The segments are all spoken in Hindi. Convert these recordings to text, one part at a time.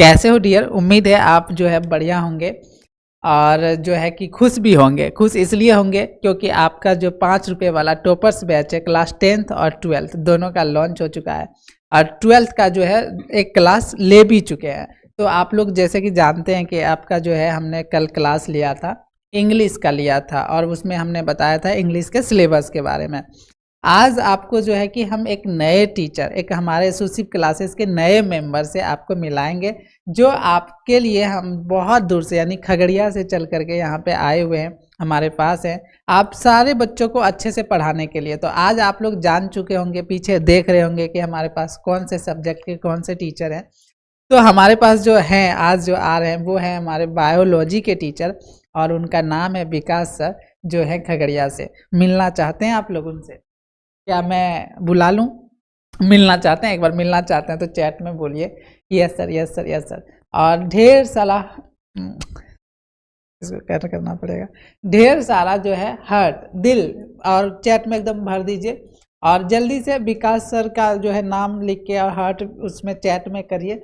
कैसे हो डियर? उम्मीद है आप जो है बढ़िया होंगे और जो है कि खुश भी होंगे। खुश इसलिए होंगे क्योंकि आपका जो 5 रुपये वाला टॉपर्स बैच है क्लास 10th और 12th दोनों का लॉन्च हो चुका है और 12th का जो है एक क्लास ले भी चुके हैं। तो आप लोग जैसे कि जानते हैं कि आपका जो है हमने कल क्लास लिया था, इंग्लिश का लिया था और उसमें हमने बताया था इंग्लिश के सिलेबस के बारे में। आज आपको जो है कि हम एक नए टीचर, एक हमारे एसोसिएट क्लासेस के नए मेंबर से आपको मिलाएंगे, जो आपके लिए हम बहुत दूर से यानी खगड़िया से चल करके यहाँ पे आए हुए हैं, हमारे पास हैं आप सारे बच्चों को अच्छे से पढ़ाने के लिए। तो आज आप लोग जान चुके होंगे, पीछे देख रहे होंगे कि हमारे पास कौन से सब्जेक्ट के कौन से टीचर हैं। तो हमारे पास जो हैं आज जो आ रहे हैं वो हैं हमारे बायोलॉजी के टीचर और उनका नाम है विकास सर, जो है खगड़िया से। मिलना चाहते हैं आप लोग उनसे? क्या मैं बुला लूं? मिलना चाहते हैं? एक बार मिलना चाहते हैं तो चैट में बोलिए yes sir, yes sir, yes sir. और ढेर सारा इसको कैसे करना पड़ेगा, ढेर सारा जो है हार्ट, दिल और चैट में एकदम भर दीजिए और जल्दी से विकास सर का जो है नाम लिख के और हार्ट उसमें चैट में करिए,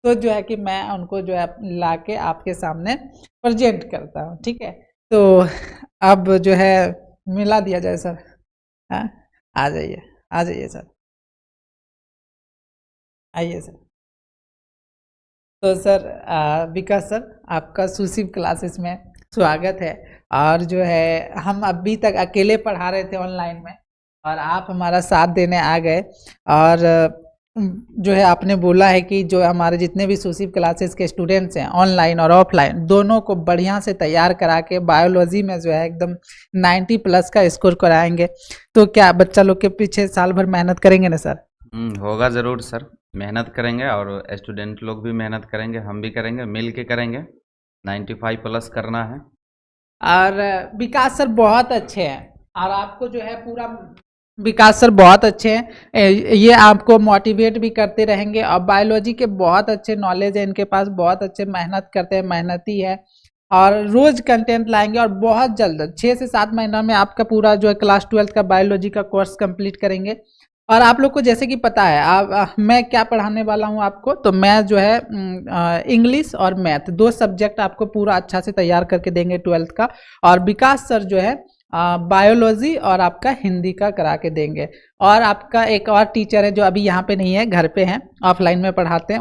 तो जो है कि मैं उनको जो है ला के आपके सामने प्रेजेंट करता हूँ। ठीक है, तो अब जो है मिला दिया जाए सर। हाँ, आ जाइए, आ जाइए सर, आइए सर। तो सर विकास सर, आपका सुशिव क्लासेस में स्वागत है। और जो है हम अभी तक अकेले पढ़ा रहे थे ऑनलाइन में और आप हमारा साथ देने आ गए और जो है आपने बोला है कि जो हमारे जितने भी सुशिव क्लासेस के स्टूडेंट्स हैं ऑनलाइन और ऑफलाइन दोनों को बढ़िया से तैयार करा के बायोलॉजी में जो है एकदम 90+ का स्कोर कराएंगे। तो क्या बच्चा लोग के पीछे साल भर मेहनत करेंगे ना सर? होगा ज़रूर सर, मेहनत करेंगे और स्टूडेंट लोग भी मेहनत करेंगे, हम भी करेंगे, मिल के करेंगे। 95+ करना है। और विकास सर बहुत अच्छे हैं और आपको जो है पूरा, विकास सर बहुत अच्छे हैं, ये आपको मोटिवेट भी करते रहेंगे और बायोलॉजी के बहुत अच्छे नॉलेज है इनके पास, बहुत अच्छे मेहनत करते हैं, मेहनती है और रोज कंटेंट लाएंगे और बहुत जल्द 6 से 7 महीना में आपका पूरा जो है क्लास 12th का बायोलॉजी का कोर्स कंप्लीट करेंगे। और आप लोग को जैसे कि पता है मैं क्या पढ़ाने वाला हूँ आपको, तो मैं जो है इंग्लिश और मैथ 2 सब्जेक्ट आपको पूरा अच्छा से तैयार करके देंगे 12th का, और विकास सर जो है बायोलॉजी और आपका हिंदी का करा के देंगे। और आपका एक और टीचर है जो अभी यहाँ पे नहीं है, घर पे हैं, ऑफलाइन में पढ़ाते हैं,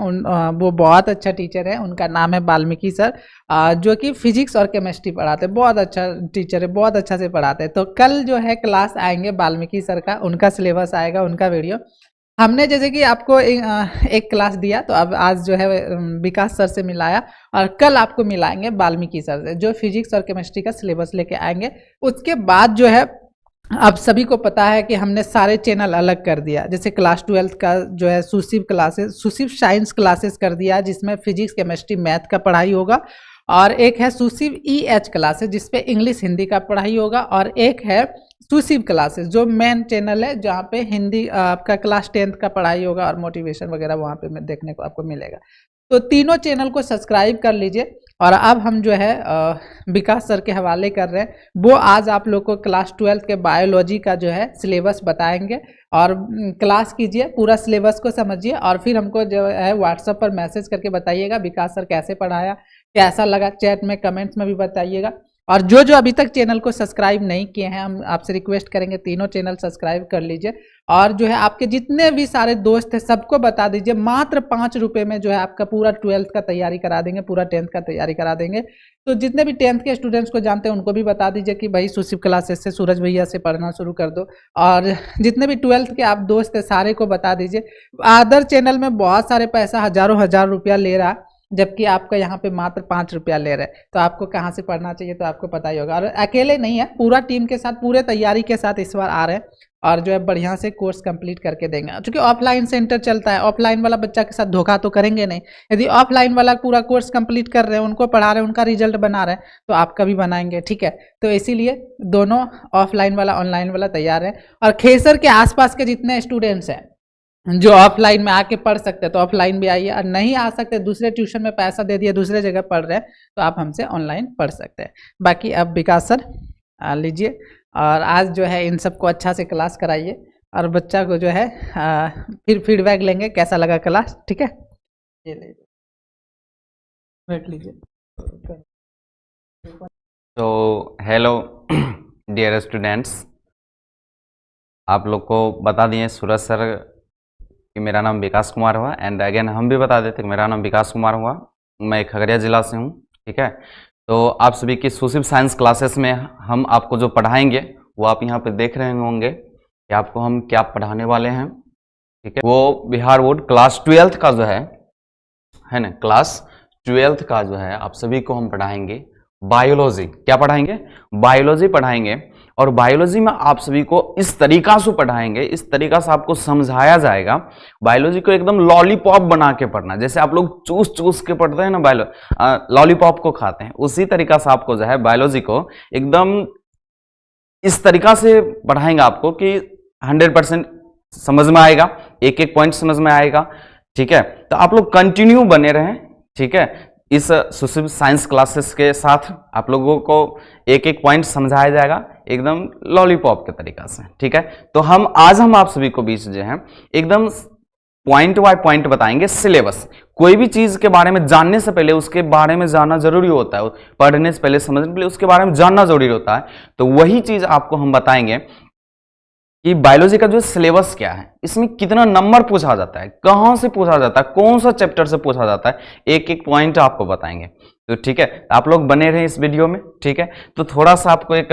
वो बहुत अच्छा टीचर है, उनका नाम है वाल्मीकि सर, जो कि फिजिक्स और केमिस्ट्री पढ़ाते हैं। बहुत अच्छा टीचर है, बहुत अच्छा से पढ़ाते हैं। तो कल जो है क्लास आएंगे वाल्मीकि सर का, उनका सिलेबस आएगा, उनका वीडियो। हमने जैसे कि आपको एक क्लास दिया, तो अब आज जो है विकास सर से मिलाया और कल आपको मिलाएंगे वाल्मीकि सर से, जो फिजिक्स और केमिस्ट्री का सिलेबस लेके आएंगे। उसके बाद जो है आप सभी को पता है कि हमने सारे चैनल अलग कर दिया, जैसे क्लास 12th का जो है सुशिव क्लासेस, सुशिव साइंस क्लासेस कर दिया, जिसमें फिजिक्स केमिस्ट्री मैथ का पढ़ाई होगा, और एक है सुशिव EH क्लासेस जिसपे इंग्लिश हिंदी का पढ़ाई होगा, और एक है सुशिव क्लासेस जो मेन चैनल है जहाँ पे हिंदी आपका क्लास 10th का पढ़ाई होगा और मोटिवेशन वगैरह वहाँ पे देखने को आपको मिलेगा। तो तीनों चैनल को सब्सक्राइब कर लीजिए। और अब हम जो है विकास सर के हवाले कर रहे हैं, वो आज आप लोग को क्लास 12th के बायोलॉजी का जो है सिलेबस बताएंगे और क्लास कीजिए, पूरा सिलेबस को समझिए और फिर हमको जो है व्हाट्सएप पर मैसेज करके बताइएगा विकास सर कैसे पढ़ाया, कैसा लगा, चैट में कमेंट्स में भी बताइएगा। और जो जो अभी तक चैनल को सब्सक्राइब नहीं किए हैं, हम आपसे रिक्वेस्ट करेंगे तीनों चैनल सब्सक्राइब कर लीजिए और जो है आपके जितने भी सारे दोस्त हैं सबको बता दीजिए। मात्र 5 रुपये में जो है आपका पूरा 12th का तैयारी करा देंगे, पूरा 10th का तैयारी करा देंगे। तो जितने भी 10th के स्टूडेंट्स को जानते हैं उनको भी बता दीजिए कि भाई सुशिव क्लासेस से सूरज भैया से पढ़ना शुरू कर दो, और जितने भी 12th के आप दोस्त हैं सारे को बता दीजिए। अदर चैनल में बहुत सारे पैसा हजारों हजार रुपया ले रहा, जबकि आपका यहाँ पे मात्र 5 रुपया ले रहे हैं, तो आपको कहाँ से पढ़ना चाहिए तो आपको पता ही होगा। और अकेले नहीं है, पूरा टीम के साथ, पूरे तैयारी के साथ इस बार आ रहे हैं और जो है बढ़िया से कोर्स कंप्लीट करके देंगे। क्योंकि ऑफलाइन सेंटर चलता है, ऑफलाइन वाला बच्चा के साथ धोखा तो करेंगे नहीं। यदि ऑफलाइन वाला पूरा कोर्स कंप्लीट कर रहे हैं, उनको पढ़ा रहे हैं, उनका रिजल्ट बना रहे हैं, तो आपका भी बनाएंगे। ठीक है, तो इसीलिए दोनों ऑफलाइन वाला ऑनलाइन वाला तैयार है। और खेसर के आसपास के जितने स्टूडेंट्स हैं जो ऑफलाइन में आके पढ़ सकते हैं तो ऑफलाइन भी आइए, और नहीं आ सकते, दूसरे ट्यूशन में पैसा दे दिया, दूसरे जगह पढ़ रहे हैं, तो आप हमसे ऑनलाइन पढ़ सकते हैं। बाकी अब विकास सर लीजिए और आज जो है इन सबको अच्छा से क्लास कराइए और बच्चा को जो है फिर फीडबैक लेंगे कैसा लगा क्लास। ठीक है, ये लीजिए। बैठ लीजिए। तो हेलो डियर स्टूडेंट्स, आप लोग को बता दिए सूरज सर कि मेरा नाम विकास कुमार हुआ, एंड अगेन हम भी बता देते कि मेरा नाम विकास कुमार हुआ, मैं खगड़िया ज़िला से हूँ। ठीक है, तो आप सभी की सोशल साइंस क्लासेस में हम आपको जो पढ़ाएंगे वो आप यहाँ पे देख रहे होंगे कि आपको हम क्या पढ़ाने वाले हैं। ठीक है, वो बिहार बोर्ड क्लास 12th का जो है ना, क्लास 12th का जो है आप सभी को हम पढ़ाएंगे बायोलॉजी। क्या पढ़ाएंगे? बायोलॉजी पढ़ाएंगे। और बायोलॉजी में आप सभी को इस तरीका से पढ़ाएंगे, इस तरीका से आपको समझाया जाएगा। बायोलॉजी को एकदम लॉलीपॉप बना के पढ़ना, जैसे आप लोग चूस चूस के पढ़ते हैं ना, लॉलीपॉप को खाते हैं, उसी तरीका से आपको जो है बायोलॉजी को एकदम इस तरीका से पढ़ाएंगे आपको कि 100% समझ में आएगा, एक एक पॉइंट समझ में आएगा। ठीक है, तो आप लोग कंटिन्यू बने रहें। ठीक है, इस सोशल साइंस क्लासेस के साथ आप लोगों को एक एक पॉइंट समझाया जाएगा एकदम लॉलीपॉप के तरीका से। ठीक है, तो आज हम आप सभी को बीच जो है एकदम पॉइंट बाय पॉइंट बताएंगे सिलेबस। कोई भी चीज के बारे में जानने से पहले उसके बारे में जानना जरूरी होता है, पढ़ने से पहले, समझने से पहले उसके बारे में जानना जरूरी होता है। तो वही चीज आपको हम बताएंगे कि बायोलॉजी का जो सिलेबस क्या है, इसमें कितना नंबर पूछा जाता है, कहां से पूछा जाता है, कौन सा चैप्टर से पूछा जाता है, एक एक पॉइंट आपको बताएंगे। तो ठीक है, आप लोग बने रहे इस वीडियो में। ठीक है, तो थोड़ा सा आपको एक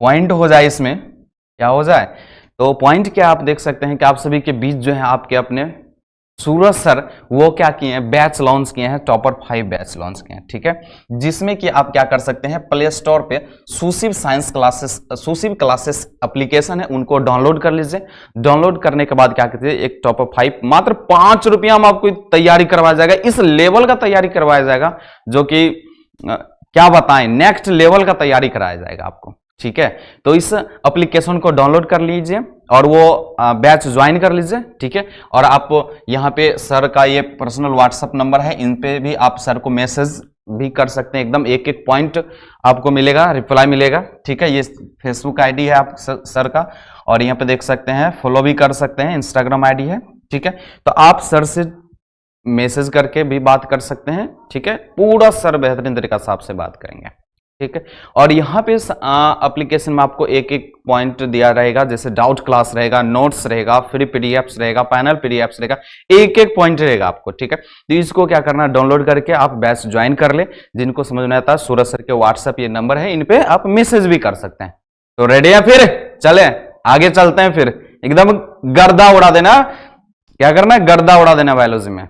पॉइंट हो जाए, इसमें क्या हो जाए, तो पॉइंट क्या आप देख सकते हैं कि आप सभी के बीच जो है आपके अपने सूरज सर वो क्या किए हैं, बैच लॉन्च किए हैं, टॉपर 5 बैच लॉन्च किए हैं। ठीक है, जिसमें कि आप क्या कर सकते हैं, प्ले स्टोर पे social science classes, social classes application है, उनको डाउनलोड कर लीजिए। डाउनलोड करने के बाद क्या कीजिए, एक टॉपर 5 मात्र 5 रुपया में आपको तैयारी करवाया जाएगा, इस लेवल का तैयारी करवाया जाएगा जो कि क्या बताएं, नेक्स्ट लेवल का तैयारी कराया जाएगा आपको। ठीक है, तो इस एप्लीकेशन को डाउनलोड कर लीजिए और वो बैच ज्वाइन कर लीजिए। ठीक है, और आप यहाँ पे सर का ये पर्सनल व्हाट्सएप नंबर है, इन पे भी आप सर को मैसेज भी कर सकते हैं, एकदम एक एक पॉइंट आपको मिलेगा, रिप्लाई मिलेगा। ठीक है, ये फेसबुक आईडी है आप सर का, और यहाँ पे देख सकते हैं फॉलो भी कर सकते हैं, इंस्टाग्राम आईडी है। ठीक है, तो आप सर से मैसेज करके भी बात कर सकते हैं। ठीक है, पूरा सर बेहतरीन तरीका से आपसे बात करेंगे। ठीक है, और यहाँ पे एप्लीकेशन में आपको एक एक पॉइंट दिया रहेगा, जैसे डाउट क्लास रहेगा, नोट्स रहेगा, फ्री पीडीएफ्स रहेगा, पैनल पीडीएफ्स रहेगा, एक एक पॉइंट रहेगा आपको। ठीक है, तो इसको क्या करना, डाउनलोड करके आप बैच ज्वाइन कर ले। जिनको समझ में आता है, सूरज सर के व्हाट्सएप ये नंबर है, इन पे आप मैसेज भी कर सकते हैं। तो रेडी है, फिर चले आगे चलते हैं, फिर एकदम गर्दा उड़ा देना। क्या करना है, गर्दा उड़ा देना बायोलॉजी में,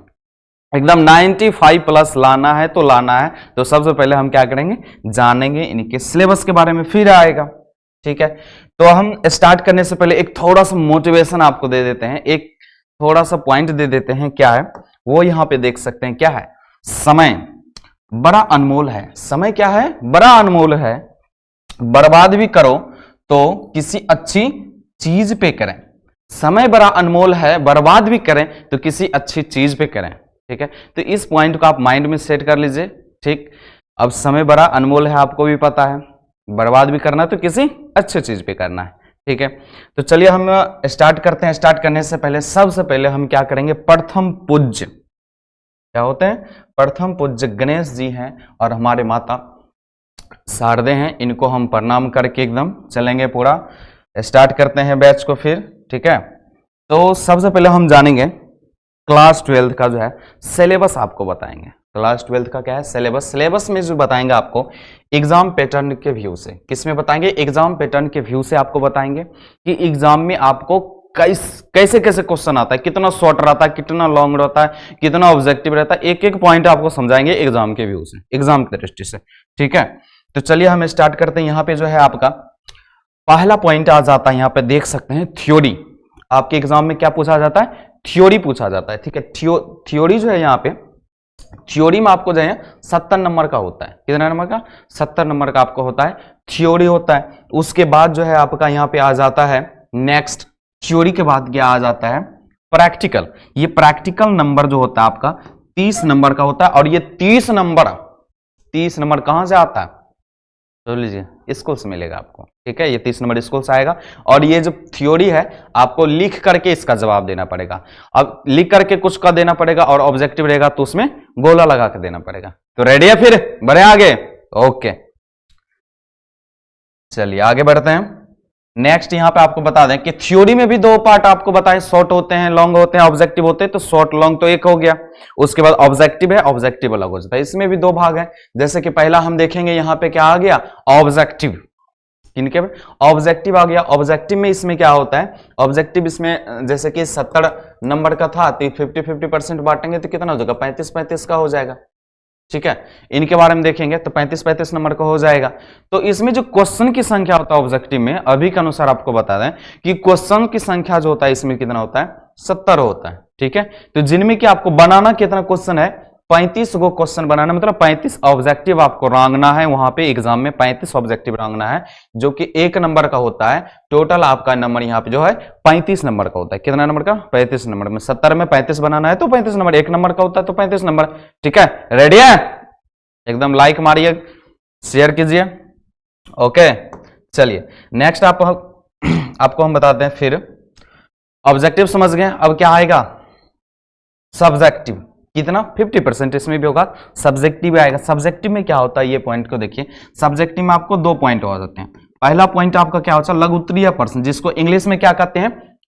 एकदम 95+ लाना है तो लाना है। तो सबसे पहले हम क्या करेंगे, जानेंगे इनके सिलेबस के बारे में, फिर आएगा। ठीक है, तो हम स्टार्ट करने से पहले एक थोड़ा सा मोटिवेशन आपको दे देते हैं, एक थोड़ा सा पॉइंट दे देते हैं। क्या है वो, यहां पे देख सकते हैं, क्या है, समय बड़ा अनमोल है। समय क्या है, बड़ा अनमोल है। बर्बाद भी करो तो किसी अच्छी चीज पे करें। समय बड़ा अनमोल है, बर्बाद भी करें तो किसी अच्छी चीज पे करें। ठीक है, तो इस पॉइंट को आप माइंड में सेट कर लीजिए। ठीक, अब समय बड़ा अनमोल है, आपको भी पता है, बर्बाद भी करना तो किसी अच्छे चीज पे करना है। ठीक है, तो चलिए हम स्टार्ट करते हैं। स्टार्ट करने से पहले सबसे पहले हम क्या करेंगे, प्रथम पूज्य क्या होते हैं, प्रथम पूज्य गणेश जी हैं और हमारे माता शारदे हैं, इनको हम प्रणाम करके एकदम चलेंगे, पूरा स्टार्ट करते हैं बैच को फिर। ठीक है, तो सबसे पहले हम जानेंगे क्लास 12th का जो है सिलेबस आपको बताएंगे। क्लास 12th का क्या है सिलेबस, सिलेबस में जो बताएंगे आपको एग्जाम पैटर्न के व्यू से। किसमें बताएंगे, एग्जाम पैटर्न के व्यू से आपको बताएंगे कि एग्जाम में आपको कैसे कैसे क्वेश्चन आता है, कितना शॉर्ट रहता है, कितना लॉन्ग रहता है, कितना ऑब्जेक्टिव रहता है, एक एक पॉइंट आपको समझाएंगे एग्जाम के व्यू से, एग्जाम की दृष्टि से। ठीक है, तो चलिए हम स्टार्ट करते हैं। यहाँ पे जो है आपका पहला पॉइंट आ जाता है, यहाँ पे देख सकते हैं थ्योरी। आपके एग्जाम में क्या पूछा जाता है, थ्योरी पूछा जाता है। ठीक है, थ्योरी जो है यहाँ पे, थ्योरी में आपको जो है 70 नंबर का होता है। कितना नंबर का, 70 नंबर का आपको होता है, थ्योरी होता है। उसके बाद जो है आपका यहाँ पे आ जाता है नेक्स्ट, थ्योरी के बाद क्या आ जाता है, प्रैक्टिकल। ये प्रैक्टिकल नंबर जो होता है आपका 30 नंबर का होता है, और ये 30 नंबर कहां से आता है, तो लीजिए स्कूल से मिलेगा आपको। ठीक है, ये 30 नंबर स्कूल से आएगा, और ये जो थ्योरी है आपको लिख करके इसका जवाब देना पड़ेगा। अब लिख करके कुछ का देना पड़ेगा, और ऑब्जेक्टिव रहेगा तो उसमें गोला लगा के देना पड़ेगा। तो रेडी है, फिर बढ़े आगे। ओके चलिए आगे बढ़ते हैं। नेक्स्ट यहां पे आपको बता दें कि थ्योरी में भी दो पार्ट आपको बताएं, शॉर्ट होते हैं, लॉन्ग होते हैं, ऑब्जेक्टिव होते हैं। तो शॉर्ट लॉन्ग तो एक हो गया, उसके बाद ऑब्जेक्टिव है, ऑब्जेक्टिव अलग हो जाता है। इसमें भी दो भाग हैं। जैसे कि पहला हम देखेंगे यहां पे क्या आ गया, ऑब्जेक्टिव। किनके ऑब्जेक्टिव आ गया। ऑब्जेक्टिव में इसमें क्या होता है, ऑब्जेक्टिव इसमें जैसे कि 70 नंबर का था तो 50-50% बांटेंगे तो कितना हो जाएगा, 35-35 का हो जाएगा। ठीक है, इनके बारे में देखेंगे तो 35-35 नंबर का हो जाएगा। तो इसमें जो क्वेश्चन की संख्या होता है ऑब्जेक्टिव में, अभी के अनुसार आपको बता दें कि क्वेश्चन की संख्या जो होता है इसमें कितना होता है, 70 होता है। ठीक है, तो जिनमें कि आपको बनाना कितना क्वेश्चन है, 35 को क्वेश्चन बनाना, मतलब 35 ऑब्जेक्टिव आपको रंगना है वहां पे एग्जाम में, 35 ऑब्जेक्टिव रंगना है, जो कि 1 नंबर का होता है। टोटल आपका नंबर यहाँ पे जो है 35 नंबर का होता है। कितना नंबर का, 35 नंबर में 70 में 35 बनाना है तो 35 नंबर, 1 नंबर का होता है तो 35 नंबर। ठीक है, रेडी है, एकदम लाइक मारिए, शेयर कीजिए। ओके चलिए नेक्स्ट आपको हम बताते हैं। फिर ऑब्जेक्टिव समझ गए, अब क्या आएगा, सब्जेक्टिव। कितना, 50% इसमें भी होगा, सब्जेक्टिव भी आएगा। सब्जेक्टिव में क्या होता है, ये पॉइंट को देखिए। सब्जेक्टिव में आपको 2 पॉइंट हो जाते हैं। पहला पॉइंट आपका क्या होता है, लघु उत्तरीय प्रश्न, जिसको इंग्लिश में क्या कहते हैं,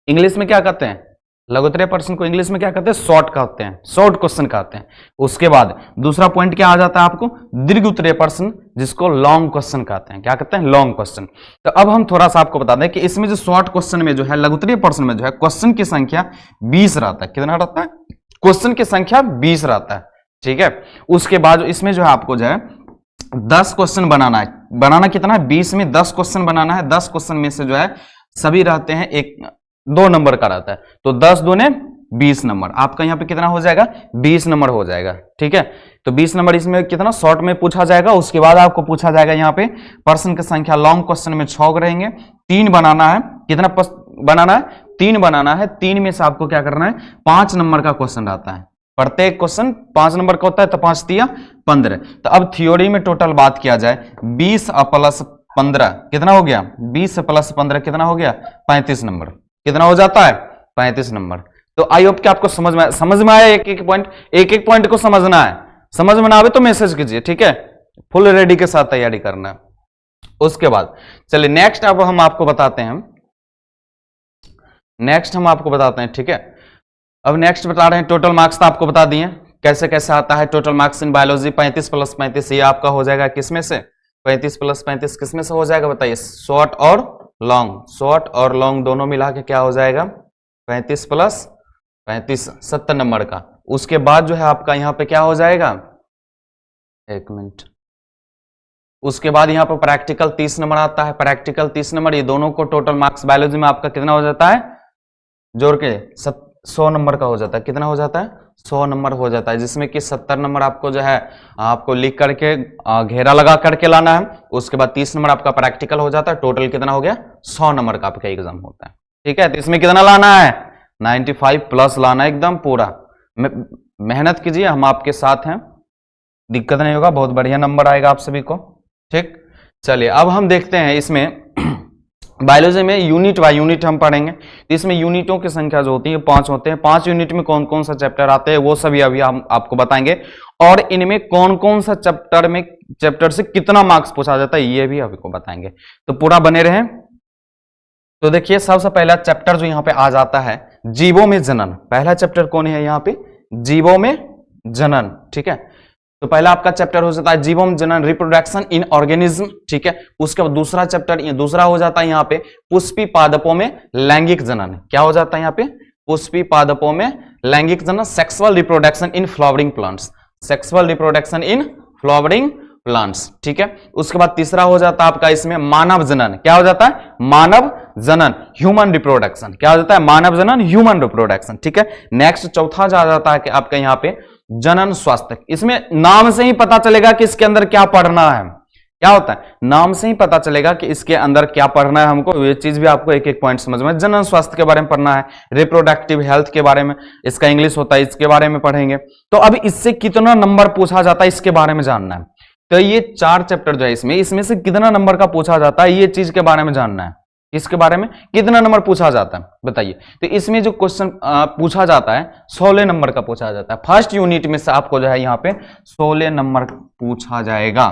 इंग्लिश में क्या कहते हैं, लघु उत्तरीय प्रश्न को इंग्लिश में क्या कहते हैं, शॉर्ट कहते हैं, शॉर्ट क्वेश्चन कहते हैं। उसके बाद दूसरा पॉइंट क्या आ जाता है आपको, दीर्घ उत्तरीय प्रश्न, जिसको लॉन्ग क्वेश्चन कहते हैं। क्या कहते हैं, लॉन्ग क्वेश्चन। तो अब हम थोड़ा सा आपको बता दें कि इसमें जो शॉर्ट क्वेश्चन में जो है, लघु उत्तरीय प्रश्न में जो है, क्वेश्चन की संख्या 20 रहता है। कितना रहता है, क्वेश्चन की संख्या 20 रहता है। ठीक है, उसके बाद इसमें जो है आपको जो है 10 क्वेश्चन बनाना है। बनाना कितना है, 20 में 10 क्वेश्चन बनाना है। 10 क्वेश्चन में से जो है सभी रहते हैं 2 नंबर का रहता है, तो 10 दूने 20 नंबर। आपका यहाँ पे कितना हो जाएगा, 20 नंबर हो जाएगा। ठीक है, तो 20 नंबर इसमें कितना शॉर्ट में पूछा जाएगा। उसके बाद आपको पूछा जाएगा यहाँ पे प्रश्न की संख्या, लॉन्ग क्वेश्चन में 6 रहेंगे, 3 बनाना है। कितना बनाना है, 3 बनाना है। 3 में से आपको क्या करना है, 5 नंबर का क्वेश्चन रहता है। प्रत्येक क्वेश्चन 5 नंबर का होता है, तो 5 तिया 15। तो अब थ्योरी में टोटल बात किया जाए, 20 प्लस 15 कितना हो गया, 20 प्लस 15 कितना हो गया, 35 नंबर। कितना हो जाता है, 35 नंबर। तो आई होप कि आपको समझ में आया। एक एक पॉइंट को समझना है, समझ में ना आवे तो मैसेज कीजिए। ठीक है, फुल रेडी के साथ तैयारी करना है। उसके बाद चलिए नेक्स्ट अब हम आपको बताते हैं, ठीक है। अब नेक्स्ट बता रहे हैं टोटल मार्क्स। तो आपको बता दिए कैसे कैसे आता है total marks in biology. 35 plus 35 ये आपका हो जाएगा किसमें से, 35 प्लस 35 किसमें से हो जाएगा बताइए, शॉर्ट और लॉन्ग। शॉर्ट और लॉन्ग दोनों मिला के क्या हो जाएगा, 35 प्लस 35 70 नंबर का। उसके बाद जो है आपका यहाँ पे क्या हो जाएगा, एक मिनट, उसके बाद यहाँ पर प्रैक्टिकल 30 नंबर आता है। प्रैक्टिकल 30 नंबर, ये दोनों को टोटल मार्क्स बायोलॉजी में आपका कितना हो जाता है, जोड़ के 100 नंबर का हो जाता है। कितना हो जाता है, 100 नंबर हो जाता है, जिसमें कि 70 नंबर आपको जो है आपको लिख करके घेरा लगा करके लाना है। उसके बाद 30 नंबर आपका प्रैक्टिकल हो जाता है। टोटल कितना हो गया, 100 नंबर का आपका एग्जाम होता है। ठीक है, तो इसमें कितना लाना है, 95 प्लस लाना है एकदम पूरा। मेहनत कीजिए, हम आपके साथ हैं, दिक्कत नहीं होगा, बहुत बढ़िया नंबर आएगा आप सभी को। ठीक, चलिए अब हम देखते हैं इसमें बायोलॉजी में यूनिट बाय यूनिट हम पढ़ेंगे। तो इसमें यूनिटों की संख्या जो होती है 5 होते हैं। 5 यूनिट में कौन कौन सा चैप्टर आते हैं वो सभी अभी हम आपको बताएंगे, और इनमें कौन कौन सा चैप्टर से कितना मार्क्स पूछा जाता है ये भी आपको बताएंगे। तो पूरा बने रहें। तो देखिए सबसे पहला चैप्टर जो यहाँ पे आ जाता है, जीवों में जनन। पहला चैप्टर कौन है यहाँ पे, जीवों में जनन। ठीक है, तो पहला आपका चैप्टर हो जाता है जीवों में जनन, रिप्रोडक्शन इन ऑर्गेनिज्म। ठीक है, उसके बाद दूसरा चैप्टर दूसरा हो जाता है यहाँ पे पुष्पी पादपों में लैंगिक जनन। क्या हो जाता है यहाँ पे, पुष्पी पादपों में लैंगिक जनन, sexual reproduction in flowering plants, sexual reproduction in flowering plants. ठीक है, उसके बाद तीसरा हो जाता है आपका इसमें मानव जनन। क्या हो जाता है, मानव जनन, ह्यूमन रिप्रोडक्शन। क्या हो जाता है, मानव जनन, ह्यूमन रिप्रोडक्शन। ठीक है, नेक्स्ट चौथा जा जाता है कि आपका यहाँ पे जनन स्वास्थ्य। इसमें नाम से ही पता चलेगा कि इसके अंदर क्या पढ़ना है। क्या होता है, नाम से ही पता चलेगा कि इसके अंदर क्या पढ़ना है हमको। ये चीज भी आपको एक एक पॉइंट समझ में, जनन स्वास्थ्य के बारे में पढ़ना है, रिप्रोडक्टिव हेल्थ के बारे में, इसका इंग्लिश होता है, इसके बारे में पढ़ेंगे। तो अब इससे कितना नंबर पूछा जाता है इसके बारे में जानना है। तो ये 4 चैप्टर जो है इसमें से कितना नंबर का पूछा जाता है ये चीज के बारे में जानना है। इसके बारे में कितना नंबर पूछा जाता है बताइए। तो इसमें जो क्वेश्चन पूछा जाता है 16 नंबर का पूछा जाता है। फर्स्ट यूनिट में से आपको जो है यहाँ पे 16 नंबर पूछा जाएगा।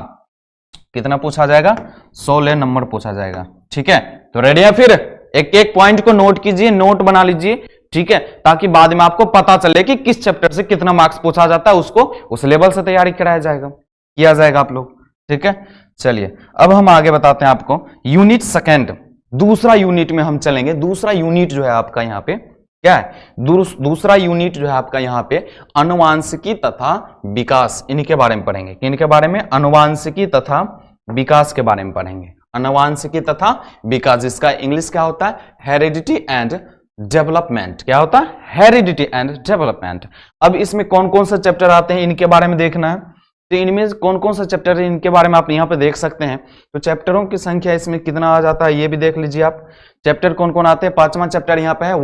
कितना पूछा जाएगा? 16 नंबर पूछा जाएगा। ठीक है, तो रेडी है? फिर एक एक पॉइंट को नोट कीजिए, नोट बना लीजिए, ठीक है, ताकि बाद में आपको पता चले कि किस चैप्टर से कितना मार्क्स पूछा जाता है, उसको उस लेवल से तैयारी कराया जाएगा, किया जाएगा आप लोग। ठीक है, चलिए अब हम आगे बताते हैं आपको यूनिट सेकेंड, दूसरा यूनिट में हम चलेंगे। दूसरा यूनिट जो है आपका यहाँ पे क्या है? दूसरा यूनिट जो है आपका यहाँ पे आनुवांशिकी तथा विकास, इनके बारे में पढ़ेंगे। इनके बारे में आनुवांशिकी तथा विकास के बारे में पढ़ेंगे। आनुवांशिकी तथा विकास, जिसका इंग्लिश क्या होता है? Heredity and development. क्या होता है? Heredity and development. अब इसमें कौन कौन से चैप्टर आते हैं इनके बारे में देखना है। तो इनमें कौन कौन सा चैप्टर है इनके बारे में आप यहाँ पे देख सकते हैं। तो चैप्टरों की संख्या इसमें कितना आ जाता है ये भी देख लीजिए आप। चैप्टर कौन कौन आते हैं? 5वां चैप्टर यहाँ पे है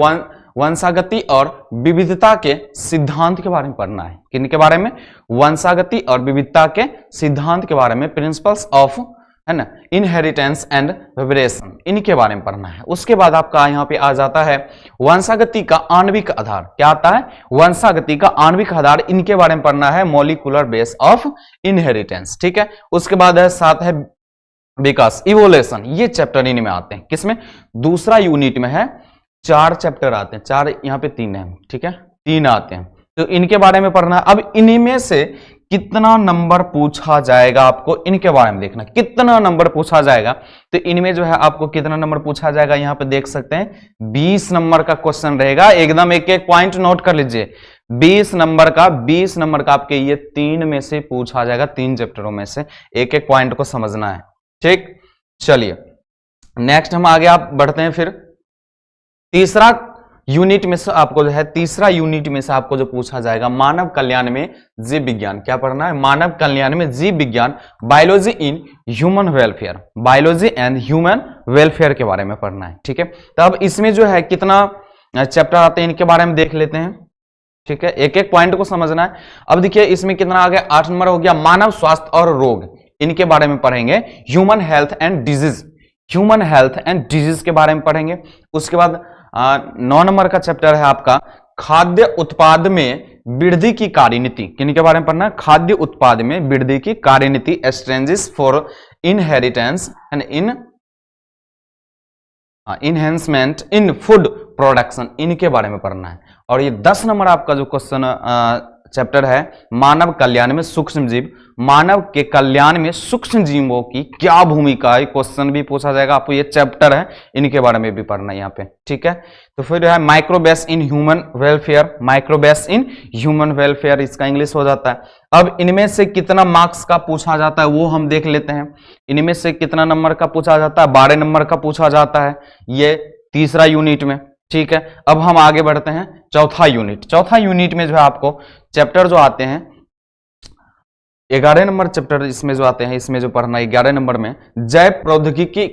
वंशागति और विविधता के सिद्धांत के बारे में पढ़ना है। किनके बारे में? वंशागति और विविधता के सिद्धांत के बारे में, प्रिंसिपल्स ऑफ, है ना, इनहेरिटेंस एंड वेरिएशन, इनके बारे में पढ़ना है। उसके बाद आपका यहाँ पे आ जाता है वंशागति का आणविक आधार। क्या आता है? वंशागति का आणविक आधार, इनके बारे में पढ़ना है, मॉलिक्यूलर बेस ऑफ इनहेरिटेंस। ठीक है, उसके बाद है 7 है विकास, इवोल्यूशन। ये चैप्टर इनमें आते हैं। किसमें? दूसरा यूनिट में है 4 चैप्टर आते हैं, 4 यहाँ पे 3 है। ठीक है, 3 आते हैं, तो इनके बारे में पढ़ना है। अब इनमें से कितना नंबर पूछा जाएगा आपको इनके बारे में देखना, कितना नंबर पूछा जाएगा। तो इनमें जो है आपको कितना नंबर पूछा जाएगा यहाँ पे देख सकते हैं, 20 नंबर का क्वेश्चन रहेगा। एकदम एक एक पॉइंट नोट कर लीजिए। 20 नंबर का आपके ये 3 में से पूछा जाएगा, 3 चैप्टरों में से एक एक पॉइंट को समझना है। ठीक, चलिए नेक्स्ट हम आगे आप बढ़ते हैं। फिर तीसरा यूनिट में से आपको जो है, तीसरा यूनिट में से आपको जो पूछा जाएगा, मानव कल्याण में जीव विज्ञान। क्या पढ़ना है? मानव कल्याण में जीव विज्ञान, biology in human welfare, biology and human welfare के बारे में पढ़ना है। ठीक है, तो अब इसमें जो है कितना चैप्टर आते हैं इनके बारे में देख लेते हैं। ठीक है, एक एक पॉइंट को समझना है। अब देखिए इसमें कितना आ गया, 8 नंबर हो गया, मानव स्वास्थ्य और रोग, इनके बारे में पढ़ेंगे। Human health and disease, human health and disease के बारे में पढ़ेंगे। उसके बाद 9 नंबर का चैप्टर है आपका खाद्य उत्पाद में वृद्धि की कार्यनीति। किनके बारे में पढ़ना है? खाद्य उत्पाद में वृद्धि की कार्यनीति, strangest for inheritance and enhancement in food production, इनके बारे में पढ़ना है। और ये 10 नंबर आपका जो क्वेश्चन चैप्टर है, मानव कल्याण में सूक्ष्म जीव, मानव के कल्याण में सूक्ष्म जीवों की क्या भूमिका है, क्वेश्चन भी पूछा जाएगा आपको। ये चैप्टर है, इनके बारे में भी पढ़ना है यहाँ पे। ठीक है, तो फिर है microbes in human welfare, microbes in human welfare, इसका इंग्लिश हो जाता है। अब इनमें से कितना मार्क्स का पूछा जाता है वो हम देख लेते हैं। इनमें से कितना नंबर का पूछा जाता है? 12 नंबर का पूछा जाता है, ये तीसरा यूनिट में। ठीक है, अब हम आगे बढ़ते हैं चौथा यूनिट। चौथा यूनिट में जो है आपको चैप्टर जो आते हैं 11 नंबर चैप्टर इसमें जो आते हैं, इसमें जो पढ़ना है 11 नंबर में जैव प्रौद्योगिकी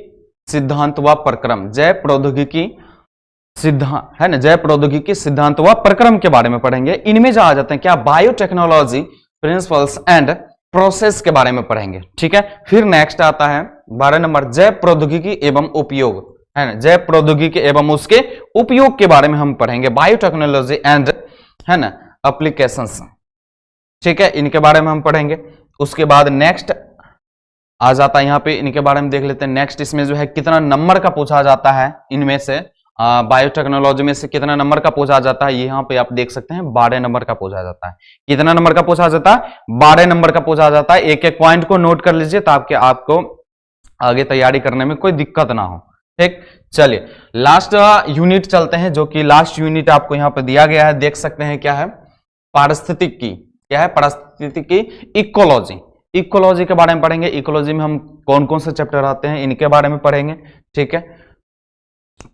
सिद्धांत व प्रक्रम, जैव प्रौद्योगिकी सिद्धांत है ना, जैव प्रौद्योगिकी सिद्धांत व प्रक्रम के बारे में पढ़ेंगे। इनमें जो आ जाते हैं क्या, बायोटेक्नोलॉजी प्रिंसिपल्स एंड प्रोसेस के बारे में पढ़ेंगे। ठीक है, फिर नेक्स्ट आता है 12 नंबर जैव प्रौद्योगिकी एवं उपयोग, है ना, जैव प्रौद्योगिकी एवं उसके उपयोग के बारे में हम पढ़ेंगे। बायोटेक्नोलॉजी एंड, है ना, एप्लीकेशंस। ठीक है, इनके बारे में हम पढ़ेंगे। उसके बाद नेक्स्ट आ जाता है यहाँ पे, इनके बारे में देख लेते हैं। नेक्स्ट इसमें जो है कितना नंबर का पूछा जाता है, इनमें से बायोटेक्नोलॉजी में से कितना नंबर का पूछा जाता है, यहाँ पे आप देख सकते हैं 12 नंबर का पूछा जाता है। कितना नंबर का पूछा जाता है? 12 नंबर का पूछा जाता है। एक एक पॉइंट को नोट कर लीजिए ताकि आपको आगे तैयारी करने में कोई दिक्कत ना हो। ठीक, चलिए लास्ट यूनिट चलते हैं, जो कि लास्ट यूनिट आपको यहाँ पे दिया गया है, देख सकते हैं क्या है, पारिस्थितिकी। क्या है? पारिस्थितिकी, इकोलॉजी। इकोलॉजी के बारे में पढ़ेंगे। इकोलॉजी में हम कौन कौन से चैप्टर आते हैं इनके बारे में पढ़ेंगे। ठीक है,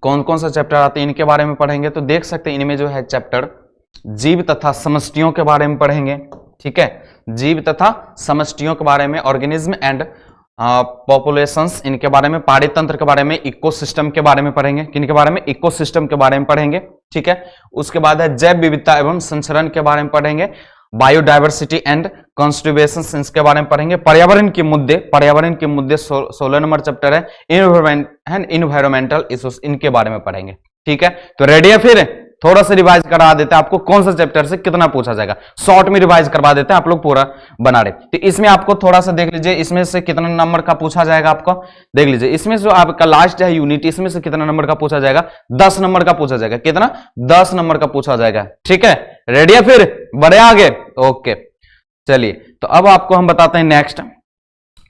कौन कौन सा चैप्टर आते हैं इनके बारे में पढ़ेंगे। तो देख सकते हैं इनमें जो है चैप्टर जीव तथा समष्टियों के बारे में पढ़ेंगे। ठीक है, जीव तथा समष्टियों के बारे में, ऑर्गेनिज्म एंड पॉपुलेशंस, इनके बारे में, पारितंत्र के बारे में, इकोसिस्टम के बारे में पढ़ेंगे। किनके बारे में? इकोसिस्टम के बारे में पढ़ेंगे। ठीक है, उसके बाद है जैव विविधता एवं संचरण के बारे में पढ़ेंगे। बायोडाइवर्सिटी एंड कंजर्वेशन, इसके बारे में पढ़ेंगे। पर्यावरण के मुद्दे 16 नंबर चैप्टर है। इन्वायरमेंट एंड इन्वायरमेंटल इश्यूज, इनके बारे में पढ़ेंगे। ठीक है, तो रेडी है? फिर थोड़ा सा रिवाइज करा देते हैं आपको, कौन सा चैप्टर से कितना पूछा जाएगा, शॉर्ट में रिवाइज करवा देते हैं, आप लोग पूरा बना रहे। तो इसमें आपको थोड़ा सा देख लीजिए, इसमें से कितना नंबर का पूछा जाएगा आपको देख लीजिए। इसमें जो आपका लास्ट है यूनिट, इसमें से कितना नंबर का पूछा जाएगा, 10 नंबर का पूछा जाएगा। कितना? 10 नंबर का पूछा जाएगा। ठीक है, रेडी है? फिर बढ़े आगे। ओके, चलिए, तो अब आपको हम बताते हैं नेक्स्ट।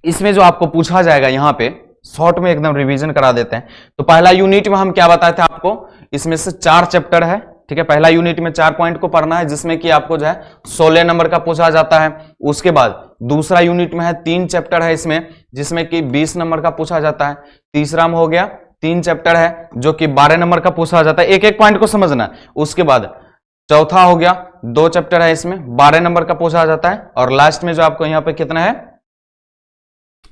इसमें जो आपको पूछा जाएगा, यहां पे शॉर्ट में एकदम रिवीजन करा देते हैं। तो पहला यूनिट में हम क्या बताए थे आपको, इसमें से 4 चैप्टर है। ठीक है, पहला यूनिट में 4 पॉइंट को पढ़ना है, जिसमें कि आपको जो है 16 नंबर का पूछा जाता है। उसके बाद दूसरा यूनिट में है 3 चैप्टर है इसमें, जिसमें कि 20 नंबर का पूछा जाता है। तीसरा में हो गया 3 चैप्टर है, जो कि 12 नंबर का पूछा जाता है। एक एक पॉइंट को समझना है। उसके बाद चौथा हो गया 2 चैप्टर है, इसमें 12 नंबर का पूछा जाता है। और लास्ट में जो आपको यहाँ पे कितना है,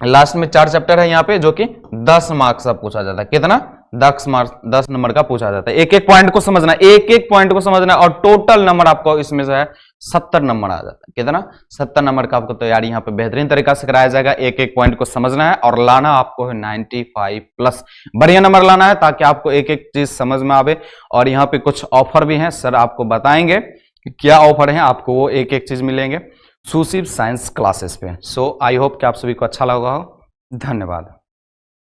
लास्ट में 4 चैप्टर है यहाँ पे, जो कि 10 मार्क्स का पूछा जाता है। कितना? 10 नंबर का पूछा जाता है। एक एक पॉइंट को समझना, एक एक पॉइंट को समझना, और टोटल नंबर आपको इसमें जो है 70 नंबर आ जाता है। कितना? 70 नंबर का आपको तैयारी यहाँ पे बेहतरीन तरीका से कराया जाएगा। एक एक पॉइंट को समझना है और लाना आपको है 95 प्लस, बढ़िया नंबर लाना है, ताकि आपको एक एक चीज समझ में आवे। और यहाँ पे कुछ ऑफर भी हैं, सर आपको बताएंगे कि क्या ऑफर है, आपको वो एक एक चीज मिलेंगे सुशिव साइंस क्लासेस पे। सो आई होप कि आप सभी को अच्छा लगा हो। धन्यवाद।